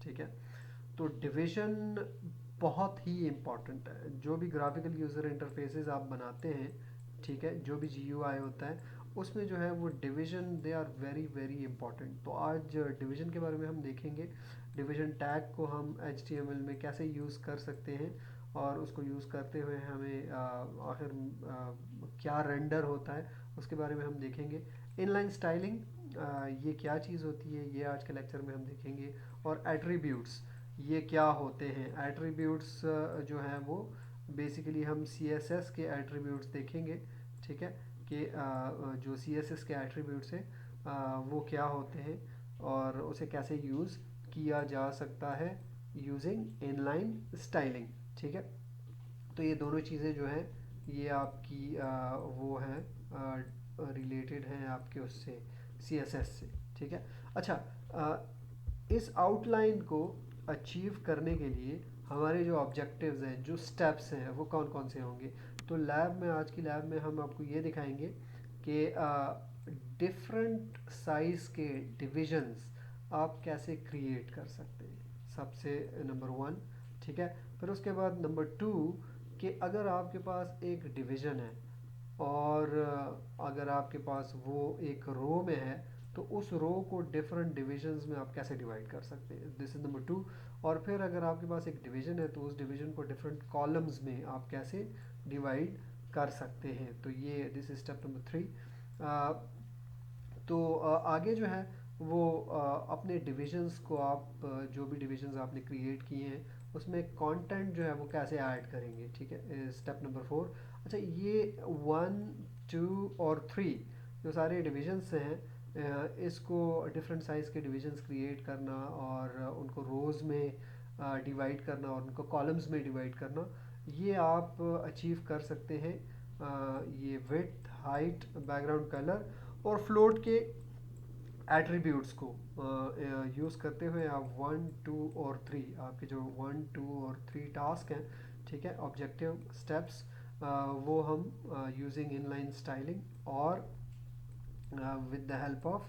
ठीक है। तो डिवीजन बहुत ही इम्पॉर्टेंट है। जो भी ग्राफिकल यूज़र इंटरफेसेस आप बनाते हैं, ठीक है, जो भी जीयूआई होता है उसमें जो है वो division they are very very important. तो आज डिवीजन के बारे में हम देखेंगे। डिवीजन टैग को हम एचटीएमएल में कैसे यूज़ कर सकते हैं और उसको यूज़ करते हुए हमें आखिर क्या रेंडर होता है उसके बारे में हम देखेंगे। इनलाइन स्टाइलिंग ये क्या चीज़ होती है ये आज के लेक्चर में हम देखेंगे। और एट्रीब्यूट्स ये क्या होते हैं। एट्रीब्यूट्स जो हैं वो बेसिकली हम CSS के एट्रीब्यूट्स देखेंगे, ठीक है, कि जो CSS के एट्रीब्यूट्स हैं वो क्या होते हैं और उसे कैसे यूज़ किया जा सकता है यूजिंग इनलाइन स्टाइलिंग, ठीक है। तो ये दोनों चीज़ें जो हैं ये आपकी वो हैं रिलेटेड हैं आपके उससे CSS से, ठीक है। अच्छा, इस आउटलाइन को अचीव करने के लिए हमारे जो ऑब्जेक्टिव्स हैं, जो स्टेप्स हैं, वो कौन कौन से होंगे। तो लैब में, आज की लैब में हम आपको ये दिखाएंगे कि डिफरेंट साइज़ के डिविजन्स आप कैसे क्रिएट कर सकते हैं, सबसे नंबर वन, ठीक है। फिर उसके बाद नंबर टू कि अगर आपके पास एक डिवीज़न है और अगर आपके पास वो एक रो में है तो उस रो को डिफरेंट डिविजन्स में आप कैसे डिवाइड कर सकते हैं, दिस इज़ नंबर टू। और फिर अगर आपके पास एक डिवीज़न है तो उस डिवीज़न को डिफरेंट कॉलम्स में आप कैसे डिवाइड कर सकते हैं। तो ये this is step number three. तो आगे जो है वो अपने डिविजन्स को आप जो भी डिविजन्स आपने क्रिएट किए हैं उसमें कंटेंट जो है वो कैसे ऐड करेंगे, ठीक है, स्टेप नंबर फोर। अच्छा, ये वन, टू और थ्री जो सारे डिविजन्स हैं इसको डिफरेंट साइज़ के डिविजन्स क्रिएट करना और उनको रोज़ में डिवाइड करना और उनको कॉलम्स में डिवाइड करना, ये आप अचीव कर सकते हैं ये विड्थ, हाइट, बैकग्राउंड कलर और फ्लोट के एट्रीब्यूट्स को यूज़ करते हुए आप वन, टू और थ्री, आपके जो वन, टू और थ्री टास्क हैं, ठीक है, ऑब्जेक्टिव स्टेप्स, वो हम यूजिंग इनलाइन स्टाइलिंग और विद द हेल्प ऑफ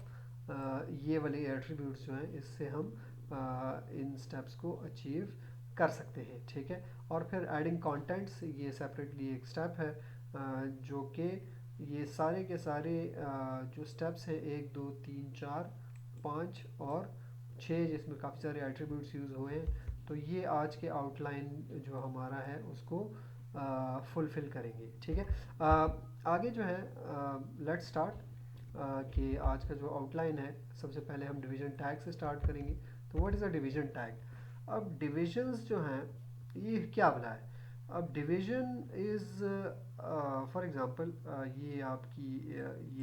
ये वाले एट्रीब्यूट्स जो हैं इससे हम इन स्टेप्स को अचीव कर सकते हैं, ठीक है। और फिर एडिंग कंटेंट्स, ये सेपरेटली एक स्टेप है जो कि ये सारे के सारे जो स्टेप्स हैं, एक, दो, तीन, चार, पाँच और छः, जिसमें काफ़ी सारे एट्रीब्यूट्स यूज़ हुए हैं, तो ये आज के आउटलाइन जो हमारा है उसको फुलफ़िल करेंगे, ठीक है। आगे जो है लेट्स स्टार्ट कि आज का जो आउटलाइन है, सबसे पहले हम डिवीजन टैग से स्टार्ट करेंगे। तो what is a division tag. अब डिविजन्स जो हैं ये क्या भला है। अब डिवीजन इज़ फॉर एग्ज़ाम्पल ये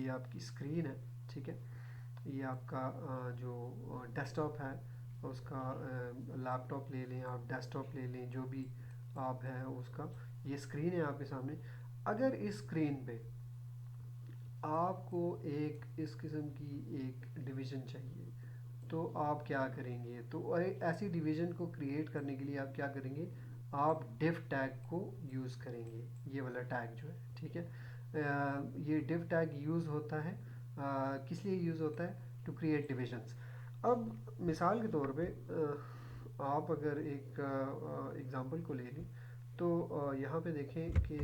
आपकी स्क्रीन है, ठीक है, ये आपका जो डेस्कटॉप है उसका लैपटॉप ले लें आप, डेस्कटॉप ले लें, जो भी आप है उसका, ये स्क्रीन है आपके सामने। अगर इस स्क्रीन पे आपको एक इस किस्म की एक डिवीज़न चाहिए तो आप क्या करेंगे। तो ऐसी डिवीज़न को क्रिएट करने के लिए आप क्या करेंगे, आप डिव टैग को यूज़ करेंगे, ये वाला टैग जो है, ठीक है। ये डिव टैग यूज़ होता है किस लिए यूज़ होता है, टू क्रिएट डिविजन्स। अब मिसाल के तौर पे आप अगर एक एग्ज़ाम्पल को ले लें तो यहाँ पे देखें कि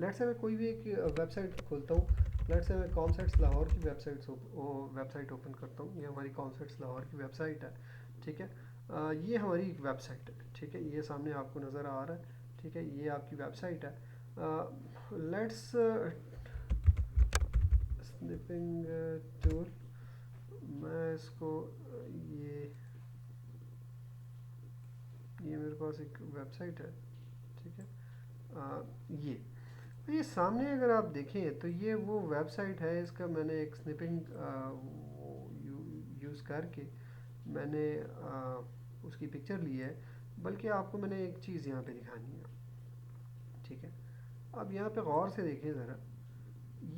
लेट्स से मैं कोई भी एक वेबसाइट खोलता हूँ। लेट्स से मैं कॉन्सर्ट्स लाहौर की वेबसाइट ओपन करता हूँ। ये हमारी कॉन्सर्ट्स लाहौर की वेबसाइट है, ठीक है। ये हमारी एक वेबसाइट है, ठीक है, ये सामने आपको नज़र आ रहा है, ठीक है, ये आपकी वेबसाइट है। लेट्स स्निपिंग टूल, मैं इसको ये ये मेरे पास एक वेबसाइट है, ठीक है। ये तो ये सामने अगर आप देखें तो ये वो वेबसाइट है, इसका मैंने एक स्निपिंग यूज़ करके मैंने उसकी पिक्चर ली है। बल्कि आपको मैंने एक चीज़ यहाँ पे दिखानी है, ठीक है। अब यहाँ पे गौर से देखें ज़रा,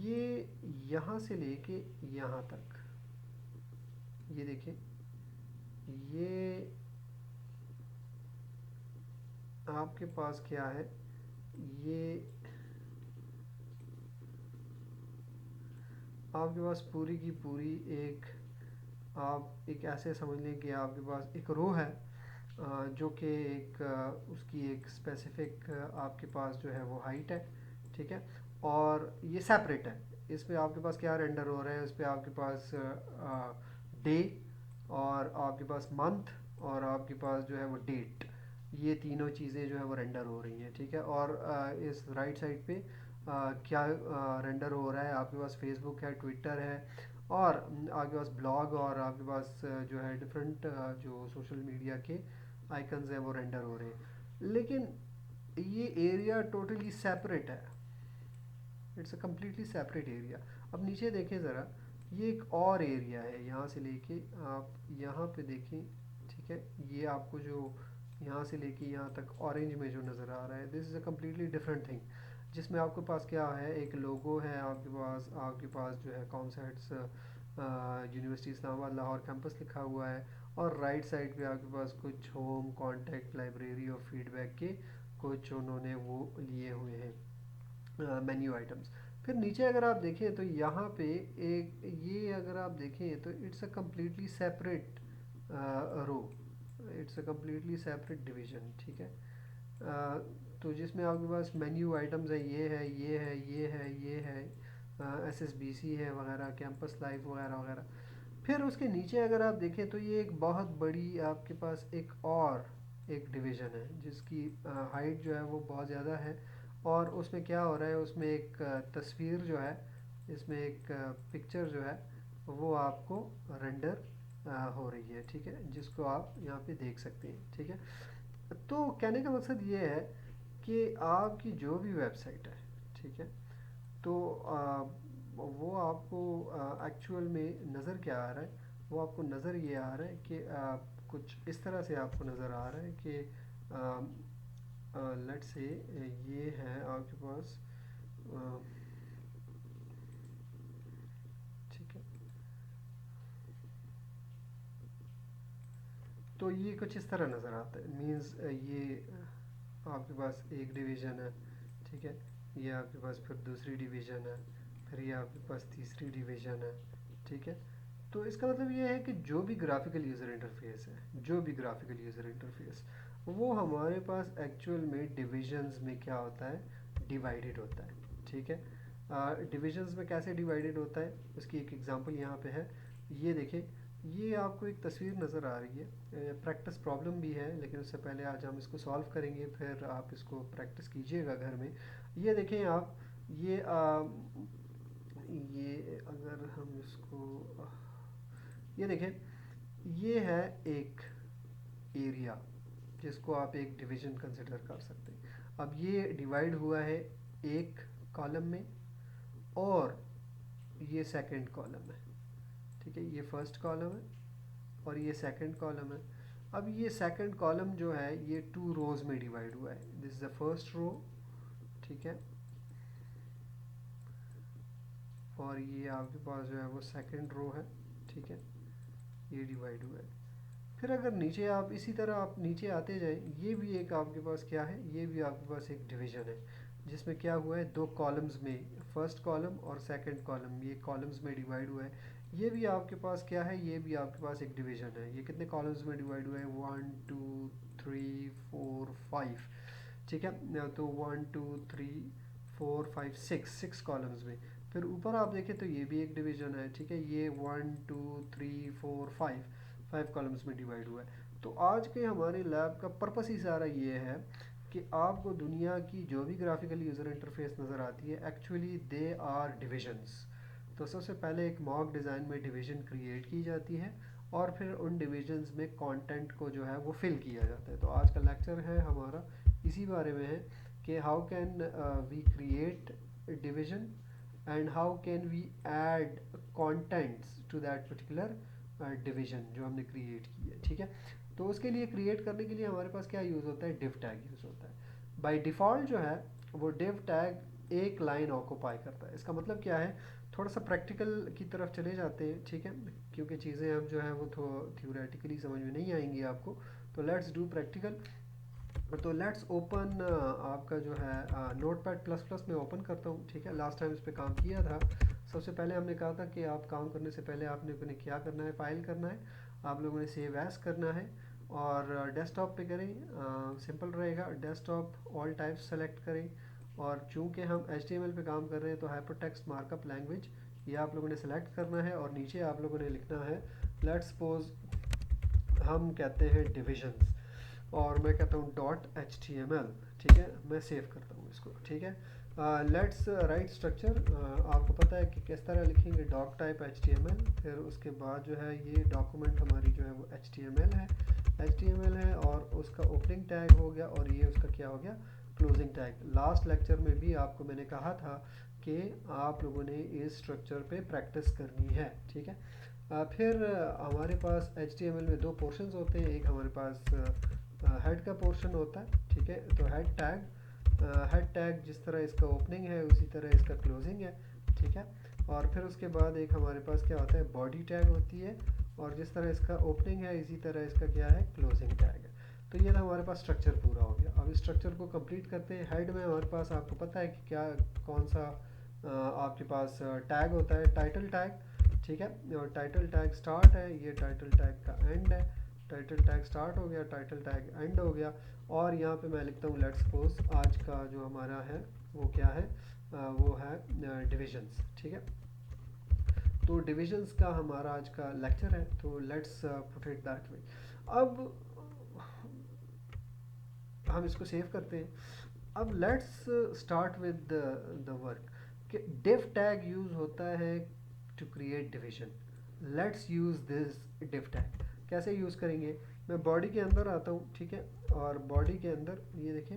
ये यहाँ से लेके यहाँ तक, ये देखें, ये आपके पास क्या है, ये आपके पास पूरी की पूरी एक, आप एक ऐसे समझ लें कि आपके पास एक रो है, जो कि एक उसकी एक स्पेसिफिक आपके पास जो है वो हाइट है, ठीक है, और ये सेपरेट है। इस पे आपके पास क्या रेंडर हो रहा है, इस पे आपके पास डे, और आपके पास मंथ, और आपके पास जो है वो डेट, ये तीनों चीज़ें जो है वो रेंडर हो रही हैं, ठीक है। और इस राइट साइड पे क्या रेंडर हो रहा है, आपके पास फेसबुक है, ट्विटर है, और आपके पास ब्लॉग, और आपके पास जो है डिफरेंट जो सोशल मीडिया के आइकन्स हैं वो रेंडर हो रहे हैं। लेकिन ये एरिया टोटली सेपरेट है, it's a completely separate area. अब नीचे देखें ज़रा, ये एक और एरिया है, यहाँ से लेके आप यहाँ पे देखें, ठीक है, ये आपको जो यहाँ से लेके यहाँ तक ऑरेंज में जो नज़र आ रहा है, this is a completely different thing, जिसमें आपके पास क्या है, एक लोगो है आपके पास जो है COMSATS university Islamabad Lahore campus लिखा हुआ है, और राइट साइड पे आपके पास कुछ होम, कॉन्टैक्ट, लाइब्रेरी और फीडबैक के कुछ उन्होंने वो लिए हुए हैं मेन्यू आइटम्स। फिर नीचे अगर आप देखें तो यहाँ पे एक, ये अगर आप देखें तो it's a completely separate row, it's a completely separate division, ठीक है। तो जिसमें आपके पास मेन्यू आइटम्स है, ये है, ये है, ये है, ये है, एस एस बी सी है वगैरह, कैंपस लाइफ वगैरह वगैरह। फिर उसके नीचे अगर आप देखें तो ये एक बहुत बड़ी आपके पास एक और एक डिवीज़न है, जिसकी हाइट जो है वो बहुत ज़्यादा है, और उसमें क्या हो रहा है, उसमें एक तस्वीर जो है, इसमें एक पिक्चर जो है वो आपको रेंडर हो रही है, ठीक है, जिसको आप यहाँ पे देख सकते हैं, ठीक है। तो कहने का मकसद ये है कि आपकी जो भी वेबसाइट है, ठीक है, तो वो आपको एक्चुअल में नज़र क्या आ रहा है, वो आपको नज़र ये आ रहा है कि कुछ इस तरह से आपको नज़र आ रहा है कि लेट्स से ये है आपके पास, अ, ठीक है, तो ये कुछ इस तरह नज़र आता है, मींस ये आपके पास एक डिवीज़न है, ठीक है, ये आपके पास फिर दूसरी डिवीज़न है, फिर ये आपके पास तीसरी डिवीज़न है, ठीक है। तो इसका मतलब ये है कि जो भी ग्राफिकल यूज़र इंटरफेस है, जो भी ग्राफिकल यूज़र इंटरफेस, वो हमारे पास एक्चुअल में डिविजन्स में क्या होता है, डिवाइडेड होता है, ठीक है। डिविजन्स में कैसे डिवाइडेड होता है, उसकी एक एग्जांपल यहाँ पे है, ये देखें, ये आपको एक तस्वीर नज़र आ रही है, प्रैक्टिस प्रॉब्लम भी है, लेकिन उससे पहले आज हम इसको सॉल्व करेंगे, फिर आप इसको प्रैक्टिस कीजिएगा घर में। ये देखें आप, ये ये अगर हम इसको ये देखें, ये है एक एरिया, जिसको आप एक डिवीज़न कंसिडर कर सकते हैं। अब ये डिवाइड हुआ है एक कॉलम में, और ये सेकंड कॉलम है, ठीक है, ये फर्स्ट कॉलम है, और ये सेकंड कॉलम है। अब ये सेकंड कॉलम जो है ये टू रोज में डिवाइड हुआ है, this is the first row, ठीक है, और ये आपके पास जो है वो सेकंड रो है, ठीक है, ये डिवाइड हुआ है। फिर अगर नीचे आप इसी तरह आप नीचे आते जाएं, ये भी एक आपके पास क्या है, ये भी आपके पास एक डिवीज़न है, जिसमें क्या हुआ है, दो कॉलम्स में, फर्स्ट कॉलम और सेकंड कॉलम, ये कॉलम्स में डिवाइड हुआ है। ये भी आपके पास क्या है, ये भी आपके पास एक डिवीज़न है। ये कितने कॉलम्स में डिवाइड हुआ है, 1 2 3 4 5, ठीक है, तो 1 2 3 4 5 6 कॉलम्स में। फिर ऊपर आप देखें तो ये भी एक डिवीज़न है, ठीक है, ये 1 2 3 4 5 कॉलम्स में डिवाइड हुआ है। तो आज के हमारे लैब का पर्पस ही सारा ये है कि आपको दुनिया की जो भी ग्राफिकल यूज़र इंटरफेस नज़र आती है, एक्चुअली दे आर डिविजन्स। तो सबसे पहले एक मॉक डिज़ाइन में डिवीज़न क्रिएट की जाती है, और फिर उन डिविजन्स में कंटेंट को जो है वो फिल किया जाता है। तो आज का लेक्चर है हमारा इसी बारे में है कि how can we create division, and how can we add contents to that particular division जो हमने क्रिएट की है, ठीक है। तो उसके लिए क्रिएट करने के लिए हमारे पास क्या यूज़ होता है, डिव टैग यूज़ होता है। बाय डिफ़ॉल्ट जो है वो डिव टैग एक लाइन ऑक्यूपाई करता है। इसका मतलब क्या है, थोड़ा सा प्रैक्टिकल की तरफ चले जाते हैं, ठीक है, क्योंकि चीज़ें अब जो है वो थ्योरेटिकली समझ में नहीं आएंगी आपको, तो लेट्स डू प्रैक्टिकल। तो लेट्स ओपन आपका जो है नोटपैड प्लस प्लस में ओपन करता हूँ, ठीक है। लास्ट टाइम इस पे काम किया था। सबसे पहले हमने कहा था कि आप काम करने से पहले आपने अपने क्या करना है, फाइल करना है, आप लोगों ने सेव एज करना है और डेस्कटॉप पे करें, सिंपल रहेगा। डेस्कटॉप ऑल टाइप्स सेलेक्ट करें और चूंकि हम HTML पे काम कर रहे हैं तो हाइपरटेक्स्ट मार्कअप लैंग्वेज ये आप लोगों ने सेलेक्ट करना है और नीचे आप लोगों ने लिखना है लेट्स सपोज हम कहते हैं डिविजन्स और मैं कहता हूँ .html, ठीक है। मैं सेव करता हूँ इसको, ठीक है। लेट्स राइट स्ट्रक्चर, आपको पता है कि किस तरह लिखेंगे, डॉक टाइप HTML, फिर उसके बाद जो है ये डॉक्यूमेंट हमारी जो है वो HTML है और उसका ओपनिंग टैग हो गया और ये उसका क्या हो गया, क्लोजिंग टैग। लास्ट लेक्चर में भी आपको मैंने कहा था कि आप लोगों ने इस स्ट्रक्चर पे प्रैक्टिस करनी है, ठीक है। फिर हमारे पास HTML में दो पोर्शंस होते हैं, एक हमारे पास हेड का पोर्शन होता है, ठीक है। तो हेड टैग जिस तरह इसका ओपनिंग है उसी तरह इसका क्लोजिंग है, ठीक है। और फिर उसके बाद एक हमारे पास क्या होता है, बॉडी टैग होती है और जिस तरह इसका ओपनिंग है इसी तरह इसका क्या है, क्लोजिंग टैग है। तो ये था हमारे पास स्ट्रक्चर पूरा हो गया। अब इस स्ट्रक्चर को कंप्लीट करते हैं। हेड में हमारे पास आपको पता है कि क्या कौन सा आपके पास टैग होता है, टाइटल टैग, ठीक है। और टाइटल टैग स्टार्ट है, ये टाइटल टैग का एंड है। टाइटल टैग स्टार्ट हो गया, टाइटल टैग एंड हो गया और यहाँ पे मैं लिखता हूँ लेट्स सपोज आज का जो हमारा है वो क्या है, वो है डिविजन्स, ठीक है। तो डिविजन्स का हमारा आज का लेक्चर है, तो let's put it that way. अब हम इसको सेव करते हैं। अब let's start with the work कि div टैग यूज होता है to create division. Let's use this div tag. कैसे यूज करेंगे, मैं बॉडी के अंदर आता हूँ, ठीक है। और बॉडी के अंदर ये देखें,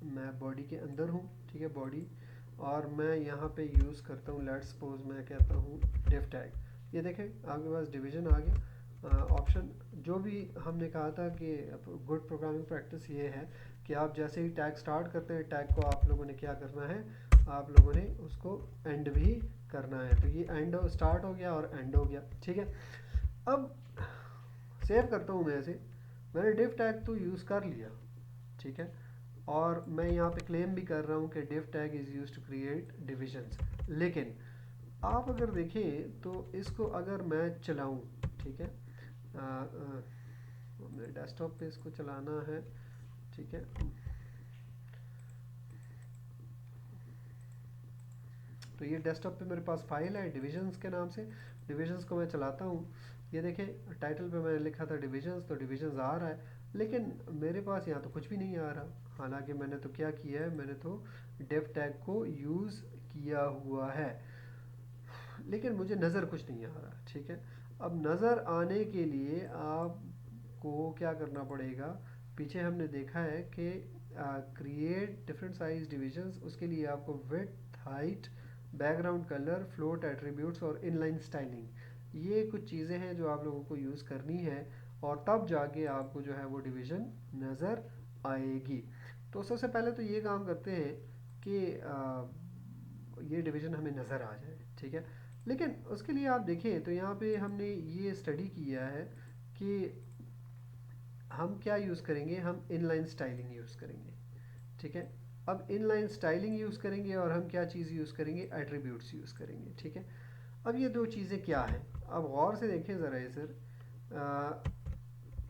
मैं बॉडी के अंदर हूँ, ठीक है, बॉडी, और मैं यहाँ पे यूज़ करता हूँ लेट्स सपोज मैं कहता हूँ div टैग। ये देखें आपके पास डिवीजन आ गया। ऑप्शन जो भी हमने कहा था कि गुड प्रोग्रामिंग प्रैक्टिस ये है कि आप जैसे ही टैग स्टार्ट करते हैं टैग को आप लोगों ने क्या करना है, आप लोगों ने उसको एंड भी करना है। तो ये एंड स्टार्ट हो गया और एंड हो गया, ठीक है। अब सेव करता हूँ मैं ऐसे, मैंने div टैग तो यूज़ कर लिया, ठीक है। और मैं यहाँ पे क्लेम भी कर रहा हूँ कि div tag is use to create divisions. लेकिन आप अगर देखें तो इसको अगर मैं चलाऊँ, ठीक है, मेरे डेस्कटॉप पे इसको चलाना है, ठीक है। तो ये डेस्कटॉप पे मेरे पास फाइल है डिविजन्स के नाम से। डिविजन्स को मैं चलाता हूँ, ये देखें टाइटल पे मैंने लिखा था डिविजन्स, तो डिविजन्स आ रहा है लेकिन मेरे पास यहाँ तो कुछ भी नहीं आ रहा। हालांकि मैंने तो क्या किया है, मैंने तो div टैग को यूज़ किया हुआ है लेकिन मुझे नज़र कुछ नहीं आ रहा, ठीक है। अब नज़र आने के लिए आपको क्या करना पड़ेगा, पीछे हमने देखा है कि क्रिएट डिफरेंट साइज डिविजन्स, उसके लिए आपको width, height, background colour, float attributes और इनलाइन स्टाइलिंग, ये कुछ चीज़ें हैं जो आप लोगों को यूज़ करनी है और तब जाके आपको जो है वो डिवीज़न नज़र आएगी। तो सबसे पहले तो ये काम करते हैं कि ये डिवीज़न हमें नज़र आ जाए, ठीक है। लेकिन उसके लिए आप देखें तो यहाँ पे हमने ये स्टडी किया है कि हम क्या यूज़ करेंगे, हम इनलाइन स्टाइलिंग यूज़ करेंगे, ठीक है। अब इनलाइन स्टाइलिंग यूज़ करेंगे और हम क्या चीज़ यूज़ करेंगे, एट्रीब्यूट्स यूज़ करेंगे, ठीक है। अब ये दो चीज़ें क्या हैं, अब गौर से देखें ज़रा इधर।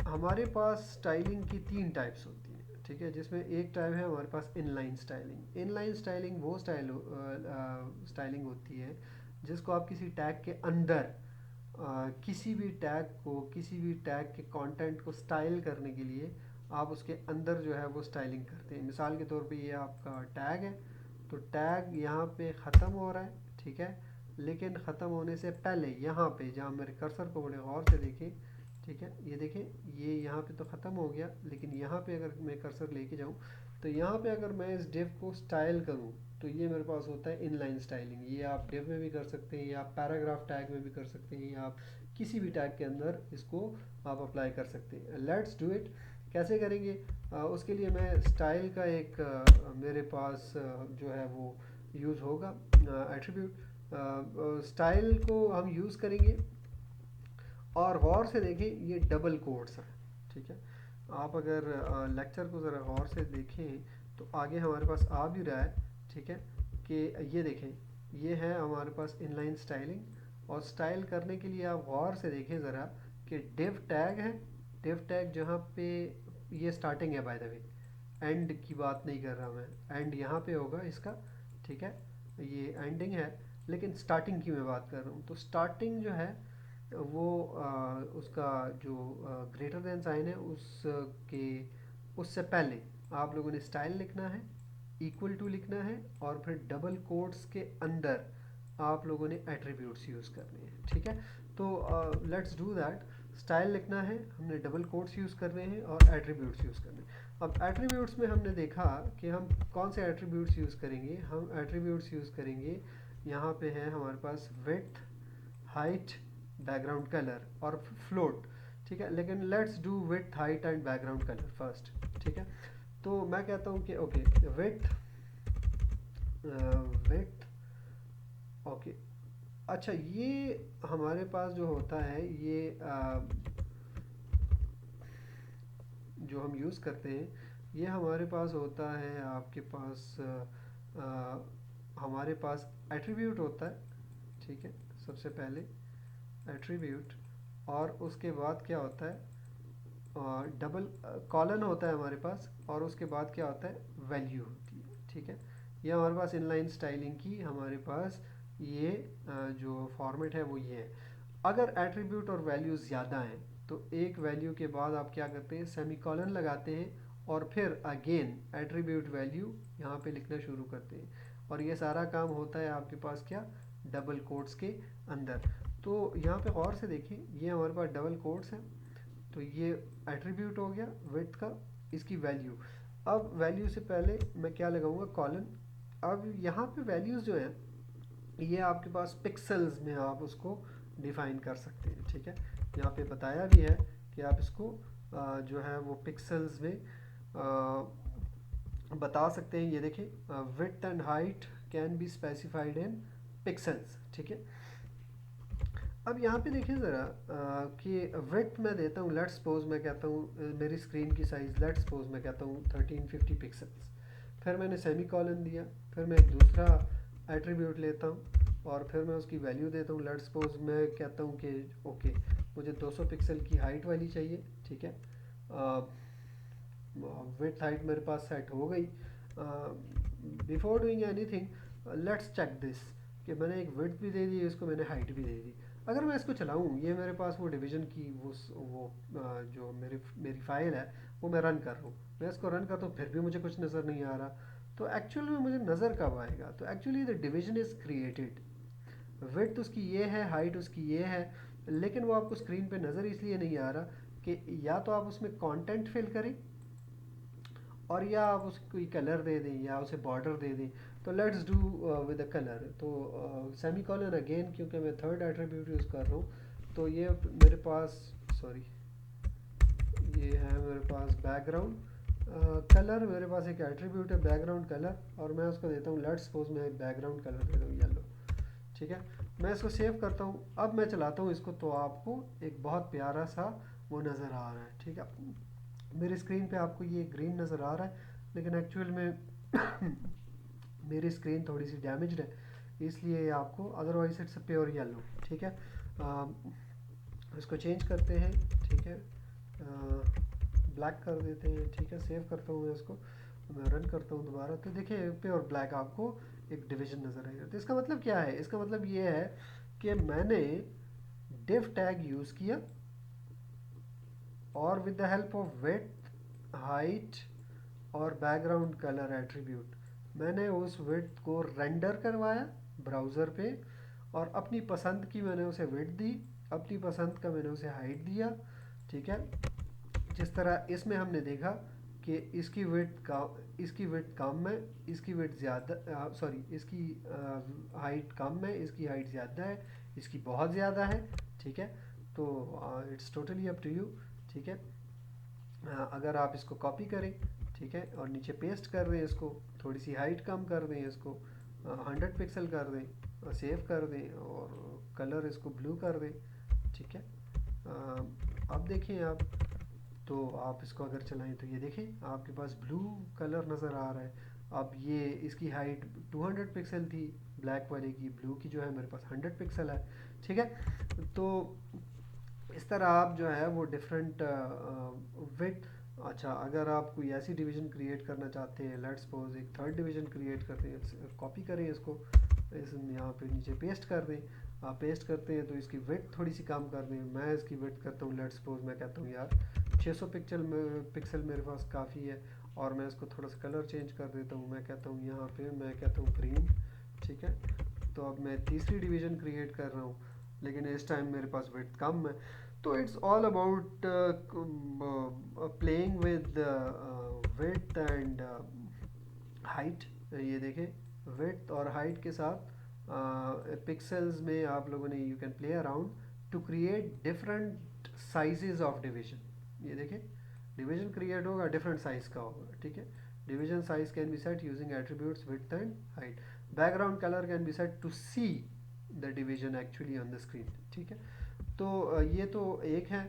हमारे पास स्टाइलिंग की तीन टाइप्स होती हैं, ठीक है, जिसमें एक टाइप है हमारे पास इनलाइन स्टाइलिंग। इनलाइन स्टाइलिंग वो स्टाइलिंग होती है जिसको आप किसी टैग के अंदर किसी भी टैग को, किसी भी टैग के कंटेंट को स्टाइल करने के लिए आप उसके अंदर जो है वो स्टाइलिंग करते हैं। मिसाल के तौर पे ये आपका टैग है, तो टैग यहाँ पे ख़त्म हो रहा है, ठीक है। लेकिन ख़त्म होने से पहले यहाँ पे जहाँ मेरे कर्सर को बड़े गौर से देखें, ठीक है, ये देखें, ये यहाँ पे तो ख़त्म हो गया लेकिन यहाँ पे अगर मैं कर्सर लेके जाऊँ तो यहाँ पे अगर मैं इस div को स्टाइल करूँ तो ये मेरे पास होता है इनलाइन स्टाइलिंग। ये आप div में भी कर सकते हैं या पैराग्राफ टैग में भी कर सकते हैं या आप किसी भी टैग के अंदर इसको आप अप्लाई कर सकते हैं। Let's do it. कैसे करेंगे, उसके लिए मैं स्टाइल का एक मेरे पास जो है वो यूज़ होगा एट्रीब्यूट। स्टाइल को हम यूज़ करेंगे और गौर से देखें ये डबल कोट्स हैं, ठीक है। आप अगर लेक्चर को ज़रा गौर से देखें तो आगे हमारे पास आ भी रहा है, ठीक है, कि ये देखें, ये है हमारे पास इनलाइन स्टाइलिंग। और स्टाइल करने के लिए आप गौर से देखें ज़रा कि डिव टैग है, डिव टैग जहाँ पे ये स्टार्टिंग है, बाय द वे एंड की बात नहीं कर रहा मैं, एंड यहाँ पे होगा इसका, ठीक है, ये एंडिंग है, लेकिन स्टार्टिंग की मैं बात कर रहा हूँ। तो स्टार्टिंग जो है वो उसका जो ग्रेटर देन साइन है उसके उससे पहले आप लोगों ने स्टाइल लिखना है, इक्वल टू लिखना है, और फिर डबल कोट्स के अंदर आप लोगों ने एट्रीब्यूट्स यूज़ करने हैं, ठीक है। तो लेट्स डू दैट। स्टाइल लिखना है, हमने डबल कोट्स यूज़ करने हैं और एट्रीब्यूट्स यूज़ करने हैं। अब एट्रीब्यूट्स में हमने देखा कि हम कौन से एट्रीब्यूट्स यूज़ करेंगे। हम एट्रीब्यूट्स यूज़ करेंगे, यहाँ पे है हमारे पास विड्थ, हाइट, बैकग्राउंड कलर और फ्लोट, ठीक है। लेकिन let's do width, height and background colour first, ठीक है। तो मैं कहता हूँ कि ओके, विड्थ, विड्थ, ओके। अच्छा, ये हमारे पास जो होता है ये जो हम यूज़ करते हैं, ये हमारे पास होता है, आपके पास हमारे पास एट्रीब्यूट होता है, ठीक है, सबसे पहले एट्रीब्यूट, और उसके बाद क्या होता है, डबल कॉलन होता है हमारे पास, और उसके बाद क्या होता है, वैल्यू होती है, ठीक है। ये हमारे पास इनलाइन स्टाइलिंग की हमारे पास ये जो फॉर्मेट है वो ये है। अगर एट्रीब्यूट और वैल्यू ज़्यादा हैं तो एक वैल्यू के बाद आप क्या करते हैं, सेमीकोलन लगाते हैं, और फिर अगेन एट्रीब्यूट वैल्यू यहाँ पे लिखना शुरू करते हैं, और ये सारा काम होता है आपके पास क्या, डबल कोट्स के अंदर। तो यहाँ पे गौर से देखें, ये हमारे पास डबल कोट्स हैं, तो ये एट्रीब्यूट हो गया विड्थ का, इसकी वैल्यू। अब वैल्यू से पहले मैं क्या लगाऊंगा, कॉलन। अब यहाँ पे वैल्यूज़ जो हैं ये आपके पास पिक्सल्स में आप उसको डिफाइन कर सकते हैं, ठीक है। यहाँ पे बताया भी है कि आप इसको जो है वो पिक्सल्स में बता सकते हैं। ये देखें, width and height can be specified in pixels, ठीक है। अब यहाँ पे देखिए ज़रा कि विड्थ मैं देता हूँ, लेट्स सपोज मैं कहता हूँ मेरी स्क्रीन की साइज़, लेट्स सपोज मैं कहता हूँ 1350 पिक्सल्स। फिर मैंने सेमी कॉलन दिया, फिर मैं एक दूसरा एट्रीब्यूट लेता हूँ और फिर मैं उसकी वैल्यू देता हूँ। लेट्स सपोज मैं कहता हूँ कि ओके, मुझे 200 पिक्सल की हाइट वाली चाहिए, ठीक है। विड्थ हाइट मेरे पास सेट हो गई। Before doing anything let's check this कि मैंने एक विड्थ भी दे दी, इसको मैंने हाइट भी दे दी। अगर मैं इसको चलाऊँ, ये मेरे पास वो डिवीज़न की वो जो मेरी फ़ाइल है वो मैं रन कर रहा हूँ, मैं इसको रन करता हूँ, फिर भी मुझे कुछ नज़र नहीं आ रहा। तो एक्चुअल में मुझे नज़र कब आएगा, तो actually the division is created, width उसकी ये है, हाइट उसकी ये है, लेकिन वो आपको स्क्रीन पे नज़र इसलिए नहीं आ रहा कि या तो आप उसमें कंटेंट फिल करें, और या आप उसको कोई कलर दे दें या उसे बॉर्डर दे दें। तो let's do with a colour. तो सेमी कॉलन अगेन, क्योंकि मैं थर्ड एट्रीब्यूट यूज़ कर रहा हूँ, तो ये मेरे पास, सॉरी, ये है मेरे पास बैकग्राउंड कलर। मेरे पास एक एट्रीब्यूट है बैकग्राउंड कलर, और मैं उसको देता हूँ, लेट्स सपोज मैं बैकग्राउंड कलर दे दूँ येलो, ठीक है। मैं इसको सेव करता हूँ, अब मैं चलाता हूँ इसको, तो आपको एक बहुत प्यारा सा वो नज़र आ रहा है, ठीक है। मेरी स्क्रीन पे आपको ये ग्रीन नज़र आ रहा है, लेकिन एक्चुअल में मेरी स्क्रीन थोड़ी सी डैमेज्ड है, इसलिए आपको, otherwise it's a pure yellow, ठीक है। इसको चेंज करते हैं, ठीक है, ब्लैक कर देते हैं, ठीक है। सेव करता हूँ मैं इसको, मैं रन करता हूँ दोबारा, तो देखिए प्योर ब्लैक आपको एक डिवीजन नज़र आएगा। तो इसका मतलब क्या है, इसका मतलब ये है कि मैंने डिव टैग यूज़ किया, और with the help of width, height और बैकग्राउंड कलर एट्रीब्यूट मैंने उस विड्थ को रेंडर करवाया ब्राउज़र पे, और अपनी पसंद की मैंने उसे विड्थ दी, अपनी पसंद का मैंने उसे हाइट दिया, ठीक है। जिस तरह इसमें हमने देखा कि इसकी विड्थ कम है, इसकी विड्थ ज़्यादा, सॉरी, इसकी हाइट कम है, इसकी हाइट ज़्यादा है, इसकी बहुत ज़्यादा है, ठीक है। तो it's totally up to you, ठीक है। अगर आप इसको कॉपी करें, ठीक है, और नीचे पेस्ट कर दें इसको, थोड़ी सी हाइट कम कर दें इसको, 100 पिक्सल कर दें और सेव कर दें, और कलर इसको ब्लू कर दें, ठीक है। अब देखिए आप, तो आप इसको अगर चलाएं तो ये देखें आपके पास ब्लू कलर नज़र आ रहा है। अब ये इसकी हाइट 200 पिक्सल थी ब्लैक वाले की, ब्लू की जो है मेरे पास 100 पिक्सल है। ठीक है, तो इस तरह आप जो है वो डिफरेंट विथ। अच्छा, अगर आप कोई ऐसी डिवीज़न क्रिएट करना चाहते हैं, लेट्स सपोज एक थर्ड डिवीज़न क्रिएट करते हैं, कॉपी करें इसको, इस यहाँ पे नीचे पेस्ट कर दें। आप पेस्ट करते हैं तो इसकी विड्थ थोड़ी सी कम कर दें। मैं इसकी विड्थ करता हूँ, लेट्स सपोज मैं कहता हूँ यार 600 पिक्सल मेरे पास काफ़ी है। और मैं इसको थोड़ा सा कलर चेंज कर देता हूँ, मैं कहता हूँ यहाँ पे मैं कहता हूँ ग्रीन। ठीक है, तो अब मैं तीसरी डिवीज़न क्रिएट कर रहा हूँ, लेकिन इस टाइम मेरे पास विड्थ कम है। तो it's all about playing with width and height. ये देखें विड्थ और हाइट के साथ पिक्सेल्स में आप लोगों ने you can play around to create different sizes of division. ये देखें डिवीजन क्रिएट होगा डिफरेंट साइज का होगा। ठीक है, division size can be set using attributes width and height. Background colour can be set to see the division actually on the screen. ठीक है, तो ये तो एक है।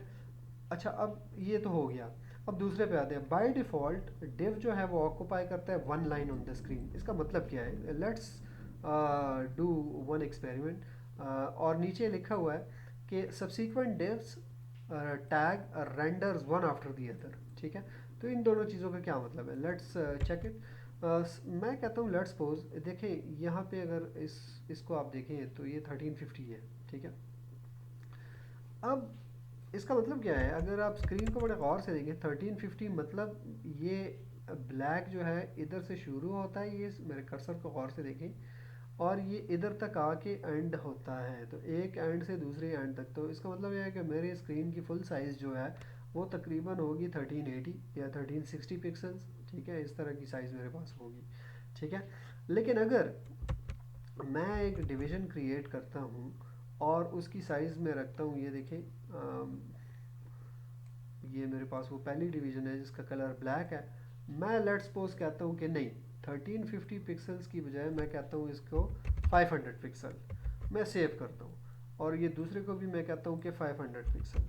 अच्छा, अब ये तो हो गया। अब दूसरे पे आते हैं। बाय डिफ़ॉल्ट डिव जो है वो ऑक्यूपाई करता है one line on the screen. इसका मतलब क्या है, लेट्स डू वन एक्सपेरिमेंट। और नीचे लिखा हुआ है कि subsequent डिव्स tag renders one after the other. ठीक है, तो इन दोनों चीज़ों का क्या मतलब है, लेट्स चेक इट। मैं कहता हूँ लेट्स सपोज देखें यहाँ पे अगर इसको आप देखें तो ये 1350 है। ठीक है, अब इसका मतलब क्या है, अगर आप स्क्रीन को बड़े गौर से देखें 1350 मतलब ये ब्लैक जो है इधर से शुरू होता है, ये मेरे कर्सर को गौर से देखें, और ये इधर तक आके एंड होता है। तो एक एंड से दूसरे एंड तक, तो इसका मतलब यह है कि मेरे स्क्रीन की फुल साइज़ जो है वो तकरीबन होगी 1380 या 1360 पिक्सल्स। ठीक है, इस तरह की साइज़ मेरे पास होगी। ठीक है, लेकिन अगर मैं एक डिवीज़न क्रिएट करता हूँ और उसकी साइज़ में रखता हूँ, ये देखें ये मेरे पास वो पहली डिवीज़न है जिसका कलर ब्लैक है। मैं लेट्स सपोज कहता हूँ कि नहीं 1350 पिक्सल्स की बजाय मैं कहता हूँ इसको 500 पिक्सल। मैं सेव करता हूँ, और ये दूसरे को भी मैं कहता हूँ कि 500 पिक्सल,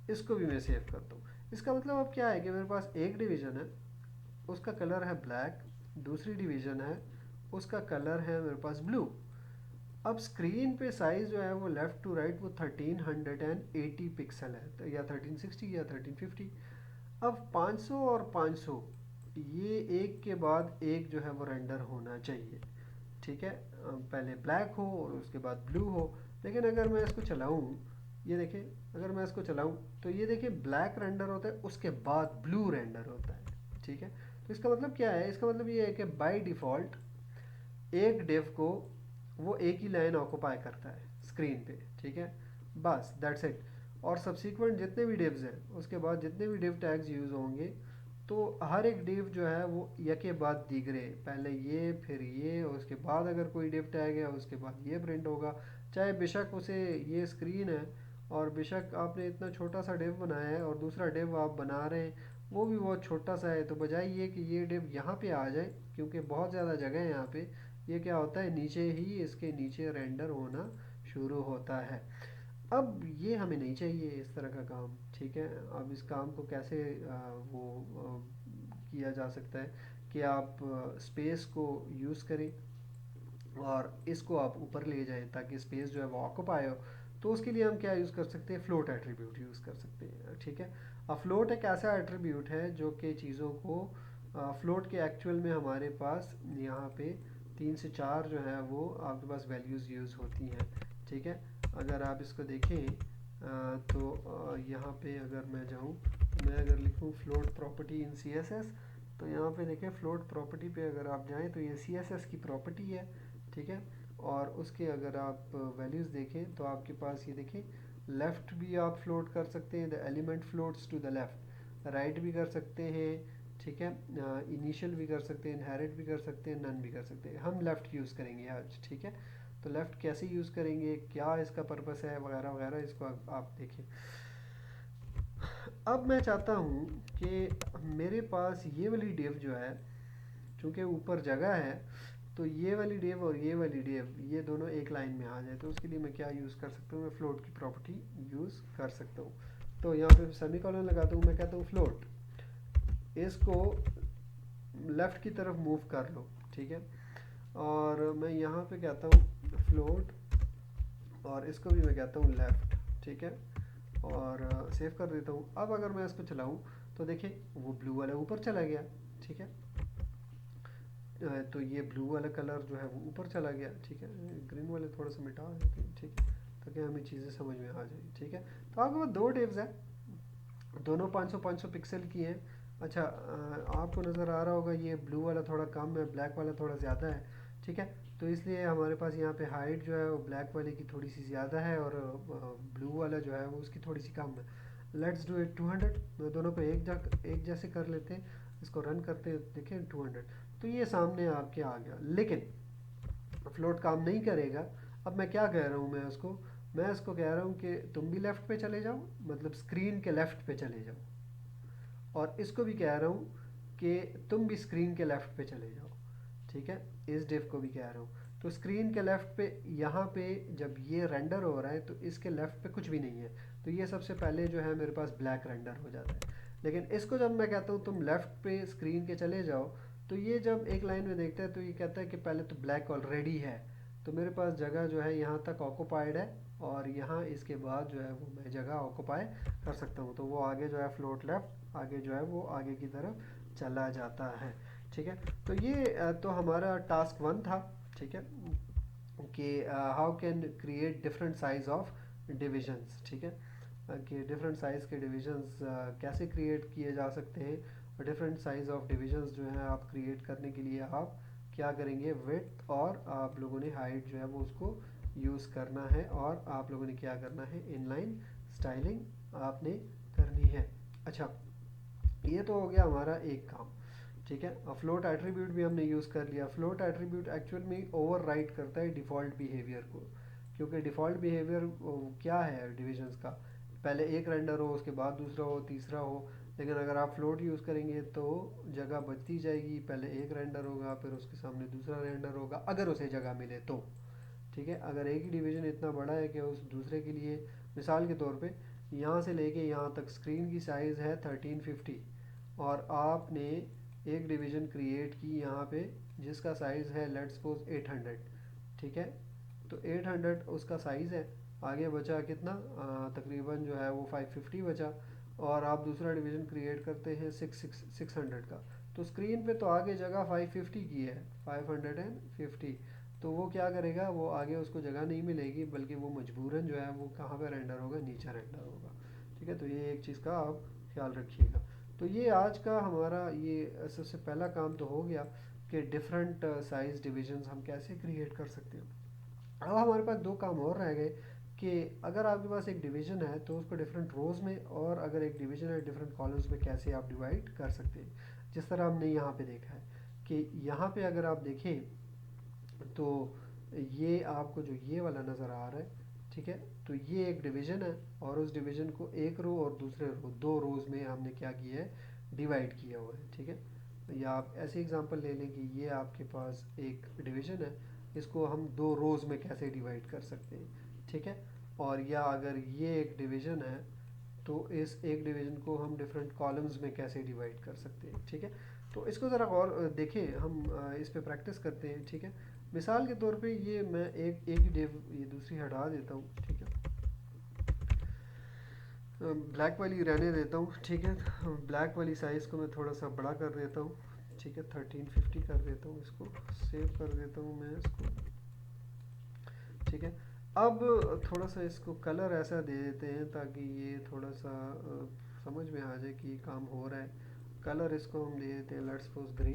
इसको भी मैं सेव करता हूँ। इसका मतलब अब क्या है कि मेरे पास एक डिवीज़न है उसका कलर है ब्लैक, दूसरी डिवीज़न है उसका कलर है मेरे पास ब्लू। अब स्क्रीन पे साइज़ जो है वो लेफ़्ट टू राइट वो 1380 पिक्सल है, तो या 1360 या 1350। अब 500 और 500 ये एक के बाद एक जो है वो रेंडर होना चाहिए। ठीक है, पहले ब्लैक हो और उसके बाद ब्लू हो। लेकिन अगर मैं इसको चलाऊं, ये देखें अगर मैं इसको चलाऊं तो ये देखें ब्लैक रेंडर होता है उसके बाद ब्लू रेंडर होता है। ठीक है, तो इसका मतलब क्या है, इसका मतलब ये है कि बाय डिफ़ॉल्ट एक डिव को वो एक ही लाइन ऑक्यूपाई करता है स्क्रीन पे। ठीक है, बस दैट्स इट। और सब्सीक्वेंट जितने भी डिव्स हैं उसके बाद जितने भी डिव टैग्स यूज़ होंगे, तो हर एक डिव जो है वो यके बाद दीगरे, पहले ये फिर ये और उसके बाद अगर कोई डिव टैग है उसके बाद ये प्रिंट होगा। चाहे बेशक उसे ये स्क्रीन है और बेशक आपने इतना छोटा सा डिव बनाया है और दूसरा डिव आप बना रहे हैं वो भी बहुत छोटा सा है, तो बजाय ये कि ये डिव यहाँ पे आ जाए क्योंकि बहुत ज़्यादा जगह है यहाँ पे, ये क्या होता है नीचे ही इसके नीचे रेंडर होना शुरू होता है। अब ये हमें नहीं चाहिए इस तरह का काम। ठीक है, अब इस काम को कैसे किया जा सकता है कि आप स्पेस को यूज़ करें और इसको आप ऊपर ले जाएं ताकि स्पेस जो है वो ऑक्यूपाई हो। तो उसके लिए हम क्या यूज़ कर सकते हैं, फ्लोट एट्रीब्यूट यूज़ कर सकते हैं। ठीक है, अब फ्लोट एक ऐसा एट्रीब्यूट है जो कि चीज़ों को फ्लोट के एक्चुअल में हमारे पास यहाँ पे 3 से 4 जो है वो आपके पास वैल्यूज़ यूज़ होती हैं। ठीक है, अगर आप इसको देखें तो यहाँ पे अगर मैं जाऊँ, मैं अगर लिखूँ फ्लोट प्रॉपर्टी इन CSS, तो यहाँ पे देखें फ्लोट प्रॉपर्टी पे अगर आप जाएं तो ये CSS की प्रॉपर्टी है। ठीक है, और उसके अगर आप वैल्यूज़ देखें तो आपके पास ये देखें लेफ़्ट भी आप फ्लोट कर सकते हैं, the element floats to the left, right भी कर सकते हैं। ठीक है, इनिशियल भी कर सकते हैं, इनहेरिट भी कर सकते हैं, नन भी कर सकते हैं। हम लेफ़्ट यूज़ करेंगे आज। ठीक है, तो लेफ़्ट कैसे यूज़ करेंगे, क्या इसका पर्पस है वगैरह वगैरह, इसको आप देखें। अब मैं चाहता हूँ कि मेरे पास ये वाली डिव जो है चूँकि ऊपर जगह है, तो ये वाली डिव और ये वाली डिव ये दोनों एक लाइन में आ जाए, तो उसके लिए मैं क्या यूज़ कर सकता हूँ, मैं फ्लोट की प्रॉपर्टी यूज़ कर सकता हूँ। तो यहाँ पे सेमी कॉलन लगाता हूँ, मैं कहता हूँ फ्लोट, इसको लेफ़्ट की तरफ मूव कर लो, ठीक है। और मैं यहाँ पे कहता हूँ फ्लोट, और इसको भी मैं कहता हूँ लेफ़्ट, ठीक है। और सेव कर देता हूँ। अब अगर मैं इसको चलाऊँ तो देखिए वो ब्लू वाला ऊपर चला गया, ठीक है। तो ये ब्लू वाला कलर जो है वो ऊपर चला गया, ठीक है। ग्रीन वाले थोड़ा सा मिटा देते हैं, ठीक है, ताकि हमें चीज़ें समझ में आ जाए, ठीक है। तो आपके पास दो डिव्स हैं, दोनों 500-500 पिक्सल की हैं। अच्छा, आपको नज़र आ रहा होगा ये ब्लू वाला थोड़ा कम है, ब्लैक वाला थोड़ा ज़्यादा है, ठीक है। तो इसलिए हमारे पास यहाँ पे हाइट जो है वो ब्लैक वाले की थोड़ी सी ज़्यादा है, और ब्लू वाला जो है वो उसकी थोड़ी सी कम है। लेट्स डू इट 200, दोनों को एक जैसे कर लेते हैं, इसको रन करते हैं, देखें 200। तो ये सामने आपके आ गया, लेकिन फ्लोट काम नहीं करेगा। अब मैं क्या कह रहा हूँ, मैं इसको कह रहा हूँ कि तुम भी लेफ़्ट पे चले जाओ, मतलब स्क्रीन के लेफ़्ट पे चले जाओ, और इसको भी कह रहा हूँ कि तुम भी स्क्रीन के लेफ़्ट पे चले जाओ, ठीक है। इस डिव को भी कह रहा हूँ, तो स्क्रीन के लेफ़्ट पे, यहाँ पे जब ये रेंडर हो रहा है तो इसके लेफ़्ट पे कुछ भी नहीं है, तो ये सबसे पहले जो है मेरे पास ब्लैक रेंडर हो जाता है। लेकिन इसको जब मैं कहता हूँ तुम लेफ़्ट पे स्क्रीन के चले जाओ, तो ये जब एक लाइन में देखता है तो ये कहता है कि पहले तो ब्लैक ऑलरेडी है, तो मेरे पास जगह जो है यहाँ तक ऑक्यूपाइड है, और यहाँ इसके बाद जो है वो मैं जगह ऑक्यूपाई कर सकता हूँ। तो वो आगे जो है फ्लोट लेफ़्ट, आगे जो है वो आगे की तरफ चला जाता है, ठीक है। तो ये तो हमारा टास्क 1 था, ठीक है, कि how can create different size of divisions, ठीक है। कि डिफरेंट साइज़ के डिविजन्स कैसे क्रिएट किए जा सकते हैं, और डिफरेंट साइज़ ऑफ डिविजन्स जो है आप क्रिएट करने के लिए आप क्या करेंगे, विड्थ और आप लोगों ने हाइट जो है वो उसको यूज़ करना है, और आप लोगों ने क्या करना है, इनलाइन स्टाइलिंग आपने करनी है। अच्छा, ये तो हो गया हमारा एक काम, ठीक है। और फ्लोट एट्रीब्यूट भी हमने यूज़ कर लिया। फ्लोट एट्रीब्यूट एक्चुअल में ओवर राइट करता है डिफ़ॉल्ट बिहेवियर को, क्योंकि डिफ़ॉल्ट बिहेवियर क्या है डिविजन्स का, पहले एक रेंडर हो, उसके बाद दूसरा हो, तीसरा हो। लेकिन अगर आप फ्लोट यूज़ करेंगे तो जगह बचती जाएगी, पहले एक रेंडर होगा, फिर उसके सामने दूसरा रेंडर होगा, अगर उसे जगह मिले तो, ठीक है। अगर एक ही डिवीज़न इतना बड़ा है कि उस दूसरे के लिए, मिसाल के तौर पे यहाँ से लेके यहाँ तक स्क्रीन की साइज़ है 1350, और आपने एक डिवीज़न क्रिएट की यहाँ पे जिसका साइज़ है लेट्स सपोज 800, ठीक है। तो 800 उसका साइज़ है, आगे बचा कितना, तकरीबन जो है वो 550 बचा, और आप दूसरा डिवीज़न क्रिएट करते हैं 600 का, तो स्क्रीन पे तो आगे जगह 550 की है, 550, तो वो क्या करेगा, वो आगे उसको जगह नहीं मिलेगी, बल्कि वो मजबूरन जो है वो कहाँ पे रेंडर होगा, नीचे रेंडर होगा, ठीक है। तो ये एक चीज़ का आप ख्याल रखिएगा। तो ये आज का हमारा ये सबसे पहला काम तो हो गया कि डिफरेंट साइज डिविजन्स हम कैसे क्रिएट कर सकते हैं। अब हमारे पास दो काम और रह गए, कि अगर आपके पास एक डिवीज़न है तो उसको डिफरेंट रोज़ में, और अगर एक डिवीज़न है डिफरेंट कॉलम्स में कैसे आप डिवाइड कर सकते हैं। जिस तरह हमने यहाँ पे देखा है कि यहाँ पे अगर आप देखें तो ये आपको जो ये वाला नज़र आ रहा है, ठीक है, तो ये एक डिवीज़न है, और उस डिवीज़न को एक रो और दूसरे रो, दो रोज़ में हमने क्या किया है, डिवाइड किया हुआ है, ठीक है। या आप ऐसे एग्जांपल ले लें कि ये आपके पास एक डिवीज़न है, इसको हम दो रोज़ में कैसे डिवाइड कर सकते हैं, ठीक है। और या अगर ये एक डिवीज़न है तो इस एक डिवीज़न को हम डिफरेंट कॉलम्स में कैसे डिवाइड कर सकते हैं, ठीक है। तो इसको ज़रा और देखें, हम इस पे प्रैक्टिस करते हैं, ठीक है। मिसाल के तौर पे ये मैं एक एक ही डिव ये दूसरी हटा देता हूँ, ठीक है, ब्लैक वाली रहने देता हूँ, ठीक है। ब्लैक वाली साइज़ को मैं थोड़ा सा बड़ा कर देता हूँ, ठीक है, 1350 कर देता हूँ, इसको सेव कर देता हूँ मैं इसको, ठीक है। अब थोड़ा सा इसको कलर ऐसा दे देते हैं ताकि ये थोड़ा सा समझ में आ जाए कि ये काम हो रहा है। कलर इसको हम दे देते हैं लेट्स सपोज ग्रे,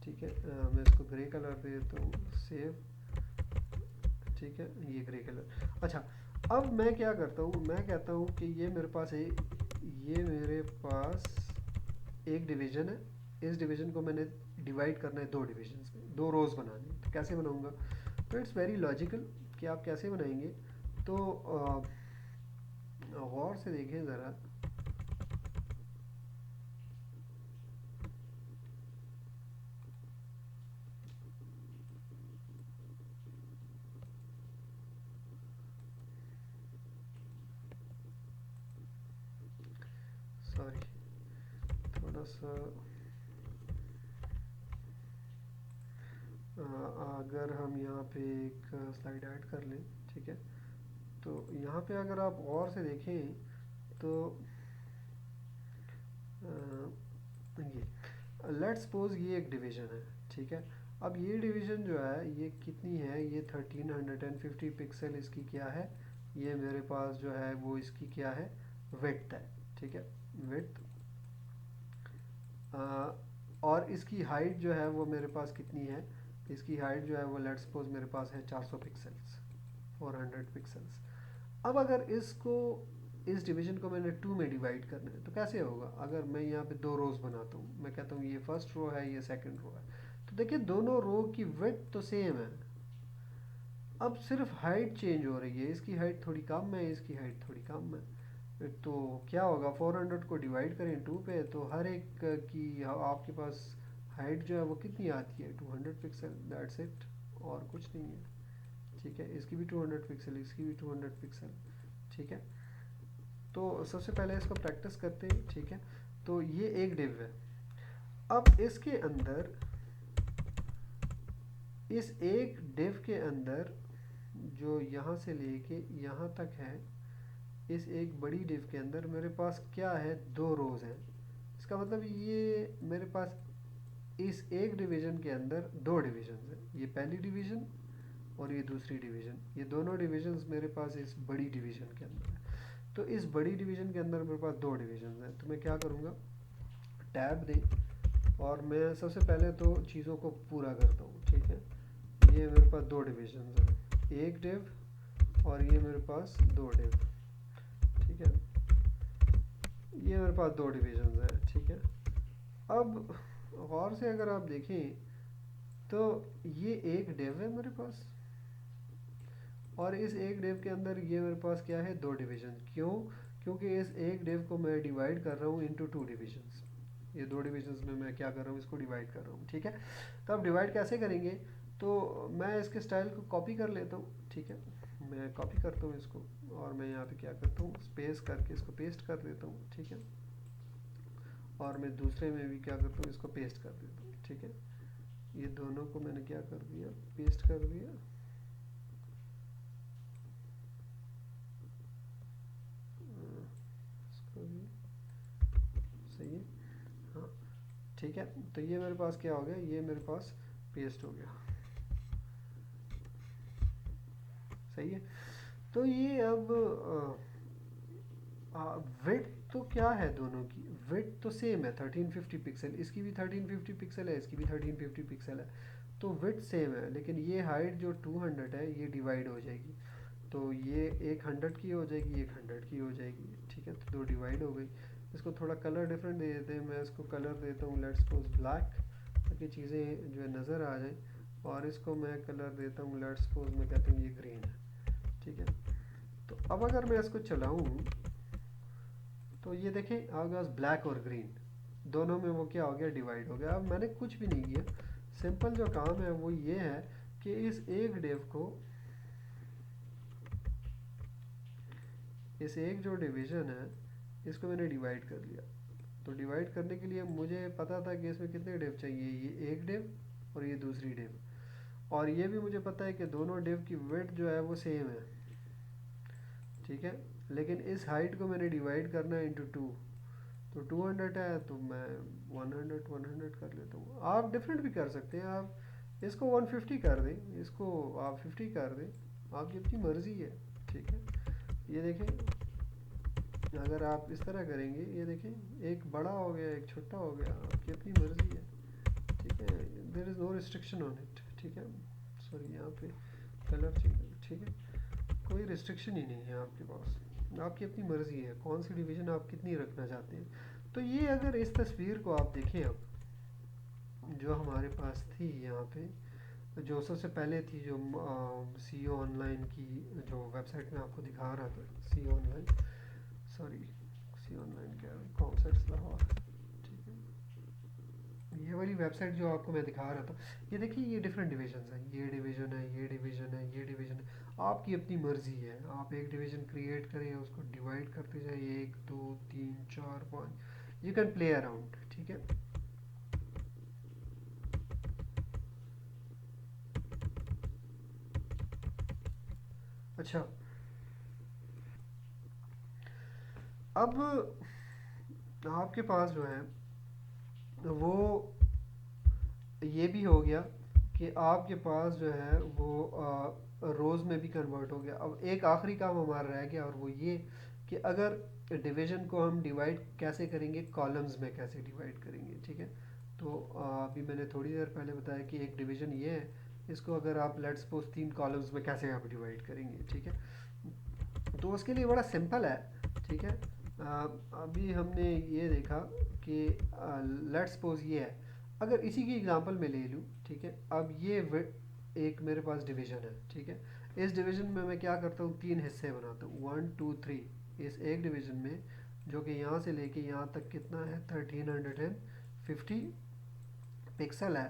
ठीक है। मैं इसको ग्रे कलर दे देता हूँ, सेव, ठीक है, ये ग्रे कलर। अच्छा, अब मैं क्या करता हूँ, मैं कहता हूँ कि ये मेरे पास एक डिवीज़न है, इस डिवीज़न को मैंने डिवाइड करना है दो डिविजन्स में, दो रोज़ बनानी है, तो कैसे बनाऊँगा। तो इट्स वेरी लॉजिकल कि आप कैसे बनाएंगे। तो गौर से देखें ज़रा, सॉरी, थोड़ा सा अगर हम यहाँ पे एक स्लाइड ऐड कर लें, ठीक है, तो यहाँ पे अगर आप और से देखें तो ये लेट्स सपोज ये एक डिवीज़न है, ठीक है। अब ये डिवीज़न जो है ये कितनी है, ये 1350 पिक्सल इसकी क्या है, ये मेरे पास जो है वो इसकी क्या है, विड्थ है, ठीक है, विड्थ। और इसकी हाइट जो है वो मेरे पास कितनी है, इसकी हाइट जो है वो लेट्स सपोज मेरे पास है 400 पिक्सल्स, 400 पिक्सल्स। अब अगर इसको, इस डिवीजन को मैंने टू में डिवाइड करना है तो कैसे होगा, अगर मैं यहाँ पे दो रोज बनाता हूँ, मैं कहता हूँ ये फर्स्ट रो है, ये सेकंड रो है, तो देखिए दोनों रो की विड्थ तो सेम है, अब सिर्फ हाइट चेंज हो रही है, इसकी हाइट थोड़ी कम है, इसकी हाइट थोड़ी कम है। तो क्या होगा, 400 को डिवाइड करें टू पे तो हर एक की आपके पास हाइट जो है वो कितनी आती है, 200 पिक्सल, दैट्स इट, और कुछ नहीं है, ठीक है। इसकी भी 200 पिक्सल, इसकी भी 200 पिक्सल, ठीक है। तो सबसे पहले इसको प्रैक्टिस करते हैं, ठीक है। तो ये एक डिव है, अब इसके अंदर, इस एक डिव के अंदर जो यहाँ से लेके यहाँ तक है, इस एक बड़ी डिव के अंदर मेरे पास क्या है, दो रोज हैं। इसका मतलब ये मेरे पास इस एक डिवीजन के अंदर दो डिवीजन हैं, ये पहली डिवीजन और ये दूसरी डिवीजन, ये दोनों डिवीजन्स मेरे पास इस बड़ी डिवीजन के अंदर है। तो इस बड़ी डिवीजन के अंदर मेरे पास दो डिवीजन हैं, तो मैं क्या करूँगा, टैब दे, और मैं सबसे पहले तो चीज़ों को पूरा करता हूँ, ठीक है। ये मेरे पास दो डिवीजन हैं, एक डिव और ये मेरे पास दो डिव, ठीक है, ये मेरे पास दो डिवीजन हैं, ठीक है। अब गौर से अगर आप देखें तो ये एक डिव है मेरे पास, और इस एक डिव के अंदर ये मेरे पास क्या है, दो डिवीजन, क्यों, क्योंकि इस एक डिव को मैं डिवाइड कर रहा हूँ इनटू टू डिविजन्स, ये दो डिविजन्स में मैं क्या कर रहा हूँ, इसको डिवाइड कर रहा हूँ, ठीक है। तो अब डिवाइड कैसे करेंगे, तो मैं इसके स्टाइल को कॉपी कर लेता हूँ, ठीक है, मैं कॉपी करता हूँ इसको, और मैं यहाँ पे क्या करता हूँ, स्पेस करके इसको पेस्ट कर देता हूँ, ठीक है, और मैं दूसरे में भी क्या करता हूँ, इसको पेस्ट कर देता हूँ, ठीक है। ये दोनों को मैंने क्या कर दिया, पेस्ट कर दिया, इसको भी सही है, हाँ, ठीक है। तो ये मेरे पास क्या हो गया, ये मेरे पास पेस्ट हो गया, सही है। तो ये अब विड्थ तो क्या है, दोनों की विड्थ तो सेम है 1350 पिक्सल, इसकी भी 1350 पिक्सल है, इसकी भी 1350 पिक्सल है, तो विड्थ सेम है, लेकिन ये हाइट जो 200 है ये डिवाइड हो जाएगी, तो ये एक 100 की हो जाएगी, एक 100 की हो जाएगी, ठीक है, तो दो डिवाइड हो गई। इसको थोड़ा कलर डिफरेंट दे देते हैं, मैं इसको कलर देता हूँ लेट्स सपोज ब्लैक, ताकि चीज़ें जो है नज़र आ जाए, और इसको मैं कलर देता हूँ लेट्स सपोज मैं कहता हूँ ये ग्रीन है, ठीक है। तो अब अगर मैं इसको चलाऊँ तो ये देखें आपके पास ब्लैक और ग्रीन दोनों में वो क्या हो गया, डिवाइड हो गया। अब मैंने कुछ भी नहीं किया, सिंपल जो काम है वो ये है कि इस एक डिव को, इस एक जो डिवीजन है इसको मैंने डिवाइड कर लिया, तो डिवाइड करने के लिए मुझे पता था कि इसमें कितने डिव चाहिए, ये एक डिव और ये दूसरी डिव, और ये भी मुझे पता है कि दोनों डिव की विड्थ जो है वो सेम है, ठीक है। लेकिन इस हाइट को मैंने डिवाइड करना है इंटू टू, तो 200 है तो मैं 100 कर लेता हूँ। आप डिफरेंट भी कर सकते हैं, आप इसको 150 कर दें, इसको आप 50 कर दें, आपकी अपनी मर्ज़ी है, ठीक है। ये देखें अगर आप इस तरह करेंगे, ये देखें एक बड़ा हो गया एक छोटा हो गया, आपकी अपनी मर्ज़ी है, ठीक है, there is no restriction on it, ठीक है। सॉरी यहाँ पे कलर चेंज, ठीक है, कोई रिस्ट्रिक्शन ही नहीं है आपके पास, आपकी अपनी मर्ज़ी है कौन सी डिवीज़न आप कितनी रखना चाहते हैं। तो ये अगर इस तस्वीर को आप देखें, अब जो हमारे पास थी यहाँ पे, जो सबसे पहले थी, जो सी ओ ऑनलाइन की जो वेबसाइट में आपको दिखा रहा था, सी ओ ऑनलाइन, सॉरी सी ऑनलाइन क्या, कॉन्सेप्ट्स लाहौर, ठीक है, ये वाली वेबसाइट जो आपको मैं दिखा रहा था, ये देखिए ये डिफरेंट डिवीजन हैं, ये डिवीज़न है, ये डिवीज़न है, ये डिवीज़न है, आपकी अपनी मर्ज़ी है, आप एक डिवीज़न क्रिएट करें, उसको डिवाइड करते जाए, एक दो तीन चार पाँच, यू कैन प्ले अराउंड, ठीक है। अच्छा, अब आपके पास जो है वो ये भी हो गया कि आपके पास जो है वो रोज़ में भी कन्वर्ट हो गया। अब एक आखिरी काम हमारा रह गया, और वो ये कि अगर डिवीज़न को हम डिवाइड कैसे करेंगे, कॉलम्स में कैसे डिवाइड करेंगे, ठीक है। तो अभी मैंने थोड़ी देर पहले बताया कि एक डिवीज़न ये है, इसको अगर आप लेट्स सपोज 3 कॉलम्स में कैसे आप डिवाइड करेंगे, ठीक है। तो उसके लिए बड़ा सिंपल है, ठीक है। अभी हमने ये देखा कि लेट्स सपोज ये है, अगर इसी की एग्जांपल में ले लूँ, ठीक है। अब ये एक मेरे पास डिवीज़न है, ठीक है। इस डिवीज़न में मैं क्या करता हूँ, 3 हिस्से बनाता हूँ, 1 2 3। इस एक डिवीज़न में जो कि यहाँ से लेके यहाँ तक कितना है, 1350 पिक्सल है,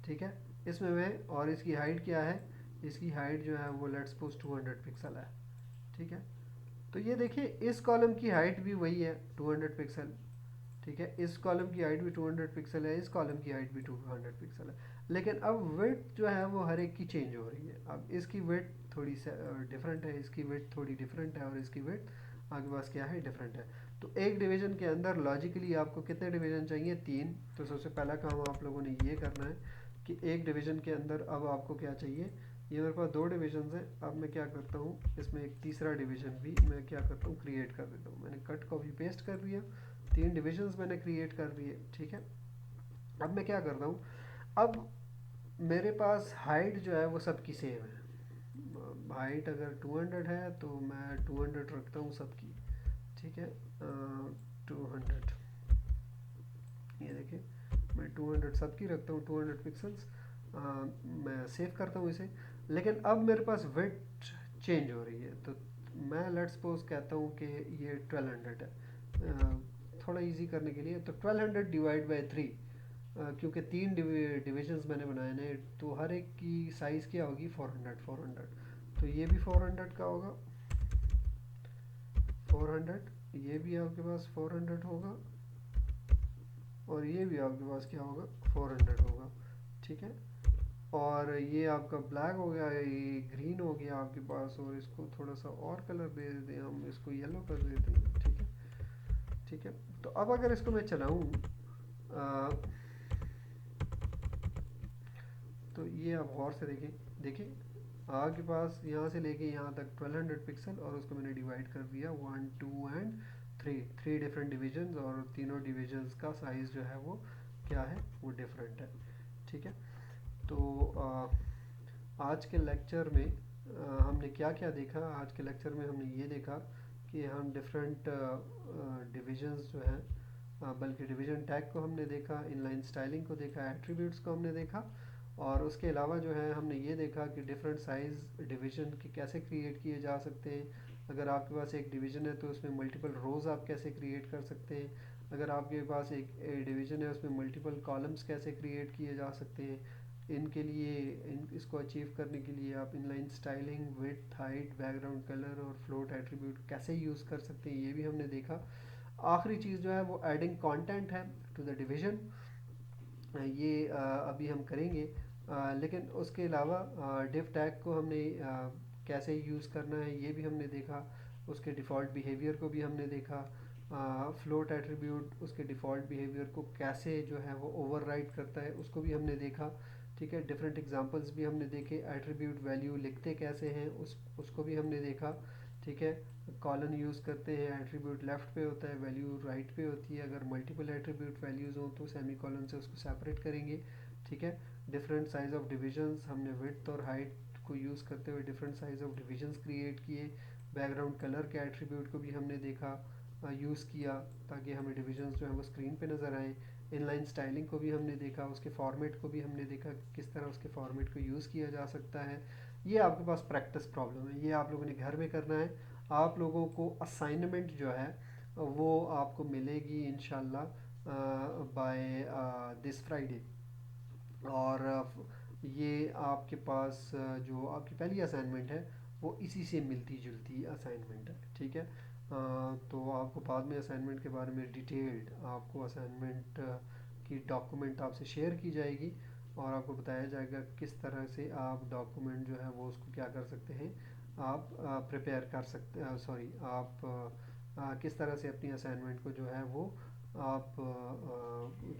ठीक है। इसमें मैं, और इसकी हाइट क्या है, इसकी हाइट जो है वो लेट्स सपोज 200 पिक्सल है, ठीक है। तो ये देखिए, इस कॉलम की हाइट भी वही है 200 पिक्सल, ठीक है। इस कॉलम की हाइट भी 200 पिक्सल है, इस कॉलम की हाइट भी 200 पिक्सल है। लेकिन अब विड्थ जो है वो हर एक की चेंज हो रही है। अब इसकी विड्थ थोड़ी डिफरेंट है, इसकी विड्थ थोड़ी डिफरेंट है, और इसकी विड्थ आपके पास क्या है, डिफरेंट है। तो एक डिवीज़न के अंदर लॉजिकली आपको कितने डिवीज़न चाहिए, 3। तो सबसे पहला काम आप लोगों ने ये करना है कि एक डिवीज़न के अंदर अब आपको क्या चाहिए, ये मेरे पास 2 डिवीजन्स हैं। अब मैं क्या करता हूँ, इसमें एक तीसरा डिवीज़न भी मैं क्या करता हूँ, क्रिएट कर देता हूँ। मैंने कट कॉपी पेस्ट कर दिया, 3 डिविजन्स मैंने क्रिएट कर दिए, ठीक है। अब मैं क्या करता हूँ, अब मेरे पास हाइट जो है वो सबकी सेम है। हाइट अगर 200 है तो मैं 200 रखता हूँ सबकी, ठीक है। 200, ये देखिए, मैं 200 सबकी रखता हूँ, 200 पिक्सल्स। मैं सेव करता हूँ इसे। लेकिन अब मेरे पास विड्थ चेंज हो रही है, तो मैं लेट्स सपोज कहता हूँ कि ये 1200 है। थोड़ा इजी करने के लिए, तो 1200 डिवाइड बाई 3, क्योंकि 3 डिविजन्स मैंने बनाए हैं, तो हर एक की साइज़ क्या होगी, 400 तो ये भी 400 का होगा, 400। ये भी आपके पास 400 होगा, और ये भी आपके पास क्या होगा, 400 होगा, ठीक है। और ये आपका ब्लैक हो गया, ये ग्रीन हो गया आपके पास, और इसको थोड़ा सा और कलर दे देते हैं, हम इसको येलो कर देते हैं, ठीक है। ठीक है, तो अब अगर इसको मैं चलाऊँ, तो ये आप गौर से देखें, देखिए आपके पास यहाँ से लेके यहाँ तक 1200 पिक्सल, और उसको मैंने डिवाइड कर दिया 1 2 एंड 3, 3 डिफरेंट डिविजन्स, और तीनों डिविजन्स का साइज़ जो है वो क्या है, वो डिफरेंट है, ठीक है। तो आज के लेक्चर में हमने क्या क्या देखा, आज के लेक्चर में हमने ये देखा कि हम डिफरेंट डिविजन्स जो हैं, बल्कि डिवीजन टैग को हमने देखा, इनलाइन स्टाइलिंग को देखा, एट्रीब्यूट्स को हमने देखा, और उसके अलावा जो है हमने ये देखा कि डिफरेंट साइज़ डिवीज़न के कैसे क्रिएट किए जा सकते हैं। अगर आपके पास एक डिवीज़न है तो उसमें मल्टीपल रोज़ आप कैसे क्रिएट कर सकते हैं। अगर आपके पास एक डिवीज़न है उसमें मल्टीपल कॉलम्स कैसे क्रिएट किए जा सकते हैं। इनके लिए इसको अचीव करने के लिए आप inline styling, width, height, background colour और फ्लोट एट्रीब्यूट कैसे यूज़ कर सकते हैं, ये भी हमने देखा। आखिरी चीज़ जो है वो एडिंग कंटेंट है टू द डिवीज़न, ये अभी हम करेंगे। लेकिन उसके अलावा डिव टैग को हमने कैसे यूज़ करना है ये भी हमने देखा, उसके डिफ़ॉल्ट बिहेवियर को भी हमने देखा। फ्लोट एट्रीब्यूट उसके डिफ़ॉल्ट बिहेवियर को कैसे जो है वो ओवरराइड करता है उसको भी हमने देखा, ठीक है। डिफरेंट एग्जांपल्स भी हमने देखे, एट्रीब्यूट वैल्यू लिखते कैसे हैं उसको भी हमने देखा, ठीक है। कॉलन यूज़ करते हैं, एट्रीब्यूट लेफ़्ट पे होता है, वैल्यू राइट पे होती है। अगर मल्टीपल एट्रीब्यूट वैल्यूज़ हों तो सेमी कॉलन से उसको सेपरेट करेंगे, ठीक है। डिफरेंट साइज़ ऑफ डिविजन्स, हमने विड्थ और हाइट को यूज़ करते हुए different size of divisions create किए। बैकग्राउंड कलर के एट्रीब्यूट को भी हमने देखा, यूज़ किया, ताकि हमें डिविजन्स जो है वो स्क्रीन पे नज़र आएँ। इनलाइन स्टाइलिंग को भी हमने देखा, उसके फॉर्मेट को भी हमने देखा कि किस तरह उसके फॉर्मेट को यूज़ किया जा सकता है। ये आपके पास प्रैक्टिस प्रॉब्लम है, ये आप लोगों ने घर में करना है। आप लोगों को असाइनमेंट जो है वो आपको मिलेगी इंशाल्लाह बाय दिस फ्राइडे। और ये आपके पास जो आपकी पहली असाइनमेंट है वो इसी से मिलती जुलती असाइनमेंट है, ठीक है। तो आपको बाद में असाइनमेंट के बारे में डिटेल्ड आपको असाइनमेंट की डॉक्यूमेंट आपसे शेयर की जाएगी और आपको बताया जाएगा किस तरह से आप डॉक्यूमेंट जो है वो उसको क्या कर सकते हैं, आप प्रिपेयर कर सकते, सॉरी आप किस तरह से अपनी असाइनमेंट को जो है वो आप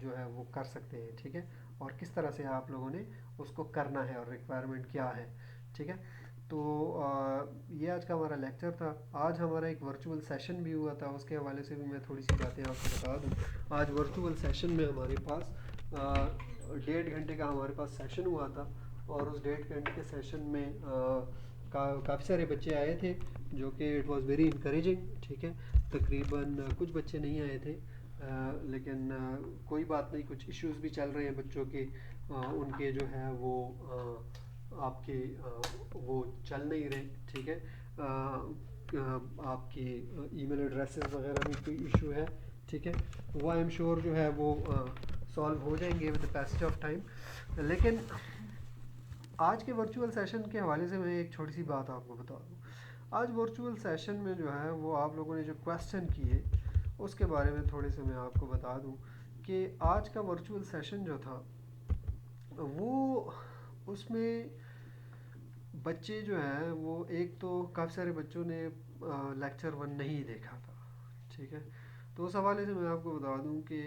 जो है वो कर सकते हैं, ठीक है। और किस तरह से आप लोगों ने उसको करना है और रिक्वायरमेंट क्या है, ठीक है। तो ये आज का हमारा लेक्चर था। आज हमारा एक वर्चुअल सेशन भी हुआ था, उसके हवाले से भी मैं थोड़ी सी बातें आपको बता दूं। आज वर्चुअल सेशन में हमारे पास 1.5 घंटे का हमारे पास सेशन हुआ था और उस 1.5 घंटे के सेशन में काफ़ी सारे बच्चे आए थे जो कि इट वाज वेरी इनकरेजिंग, ठीक है। तकरीबन कुछ बच्चे नहीं आए थे, लेकिन कोई बात नहीं, कुछ इश्यूज भी चल रहे हैं बच्चों के, उनके जो है वो आपके वो चल नहीं रहे, ठीक है। आपकी ईमेल एड्रेसेस वगैरह में कोई इशू है, ठीक है, वो आई एम श्योर जो है वो सॉल्व हो जाएंगे with the passage of time. लेकिन आज के वर्चुअल सेशन के हवाले से मैं एक छोटी सी बात आपको बता दूं। आज वर्चुअल सेशन में जो है वो आप लोगों ने जो क्वेश्चन किए उसके बारे में थोड़े से मैं आपको बता दूं कि आज का वर्चुअल सेशन जो था वो उसमें बच्चे जो हैं वो, एक तो काफ़ी सारे बच्चों ने लेक्चर 1 नहीं देखा था, ठीक है। तो उस हवाले से मैं आपको बता दूं कि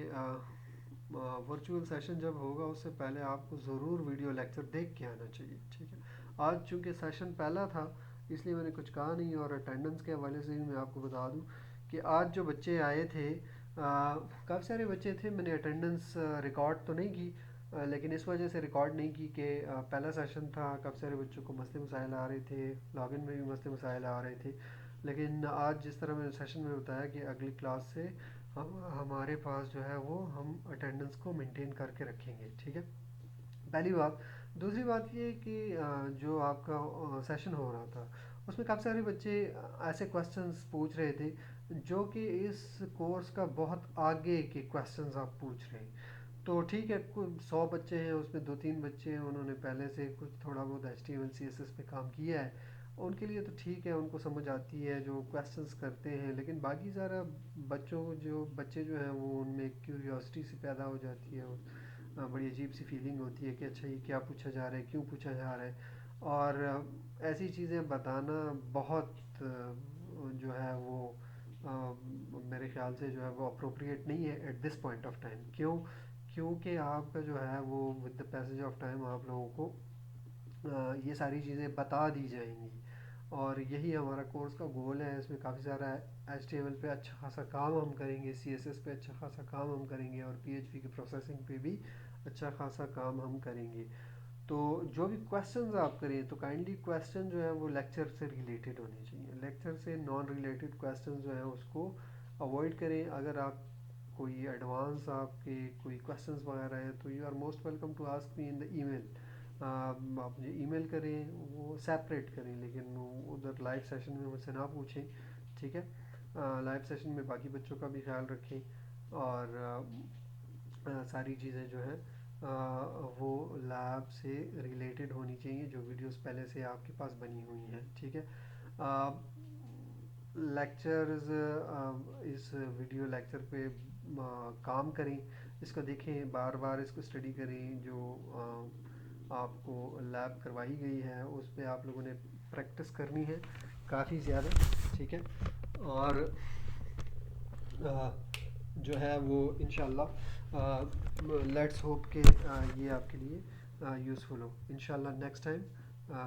वर्चुअल सेशन जब होगा उससे पहले आपको ज़रूर वीडियो लेक्चर देख के आना चाहिए, ठीक है। आज चूँकि सेशन पहला था इसलिए मैंने कुछ कहा नहीं, और अटेंडेंस के हवाले से भी मैं आपको बता दूं कि आज जो बच्चे आए थे काफ़ी सारे बच्चे थे, मैंने अटेंडेंस रिकॉर्ड तो नहीं की, लेकिन इस वजह से रिकॉर्ड नहीं की कि पहला सेशन था, काफ़ी सारे बच्चों को मसले मसाइल आ रहे थे, लॉगिन में भी मसले मसाइल आ रहे थे। लेकिन आज जिस तरह मैंने सेशन में बताया कि अगली क्लास से हमारे पास जो है वो हम अटेंडेंस को मेंटेन करके रखेंगे, ठीक है, पहली बात। दूसरी बात ये कि जो आपका सेशन हो रहा था उसमें काफ़ी सारे बच्चे ऐसे क्वेश्चंस पूछ रहे थे जो कि इस कोर्स का बहुत आगे के क्वेश्चंस आप पूछ रहे हैं। तो ठीक है, कुछ 100 बच्चे हैं उसमें 2-3 बच्चे हैं उन्होंने पहले से कुछ थोड़ा बहुत HTML CSS पे काम किया है, उनके लिए तो ठीक है, उनको समझ आती है जो क्वेश्चंस करते हैं। लेकिन बाकी सारा बच्चे जो हैं वो उनमें क्यूरियोसिटी सी पैदा हो जाती है, बड़ी अजीब सी फीलिंग होती है कि अच्छा ये क्या पूछा जा रहा है, क्यों पूछा जा रहा है। और ऐसी चीज़ें बताना बहुत जो है वो मेरे ख्याल से जो है वो अप्रोप्रिएट नहीं है at this point of time. क्योंकि आपका जो है वो with the passage of time आप लोगों को ये सारी चीज़ें बता दी जाएंगी, और यही हमारा कोर्स का गोल है। इसमें काफ़ी सारा HTML पे अच्छा खासा काम हम करेंगे, CSS पे अच्छा खासा काम हम करेंगे, और PHP की प्रोसेसिंग पे भी अच्छा खासा काम हम करेंगे। तो जो भी क्वेश्चंस आप करें तो काइंडली क्वेश्चन जो है वो लेक्चर से रिलेटेड होने चाहिए, लेक्चर से नॉन रिलेटेड क्वेश्चंस जो है उसको अवॉइड करें। अगर आप कोई एडवांस आपके कोई क्वेश्चंस वगैरह हैं तो you are most welcome to ask me in the email. आप मुझे ईमेल करें, वो सेपरेट करें, लेकिन उधर लाइव सेशन में मुझसे ना पूछें, ठीक है। लाइव सेशन में बाकी बच्चों का भी ख्याल रखें, और सारी चीज़ें जो हैं वो लैब से रिलेटेड होनी चाहिए, जो वीडियोस पहले से आपके पास बनी हुई हैं, ठीक है। लेक्चर्स इस वीडियो लेक्चर पे काम करें, इसको देखें, बार बार इसको स्टडी करें। जो आपको लैब करवाई गई है उस पे आप लोगों ने प्रैक्टिस करनी है काफ़ी ज़्यादा, ठीक है। और जो है वो इंशाल्लाह लेट्स होप के ये आपके लिए यूज़फुल हो। इंशाल्लाह नेक्स्ट टाइम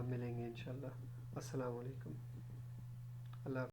मिलेंगे इंशाल्लाह। अस्सलाम वालेकुम। अल्लाह।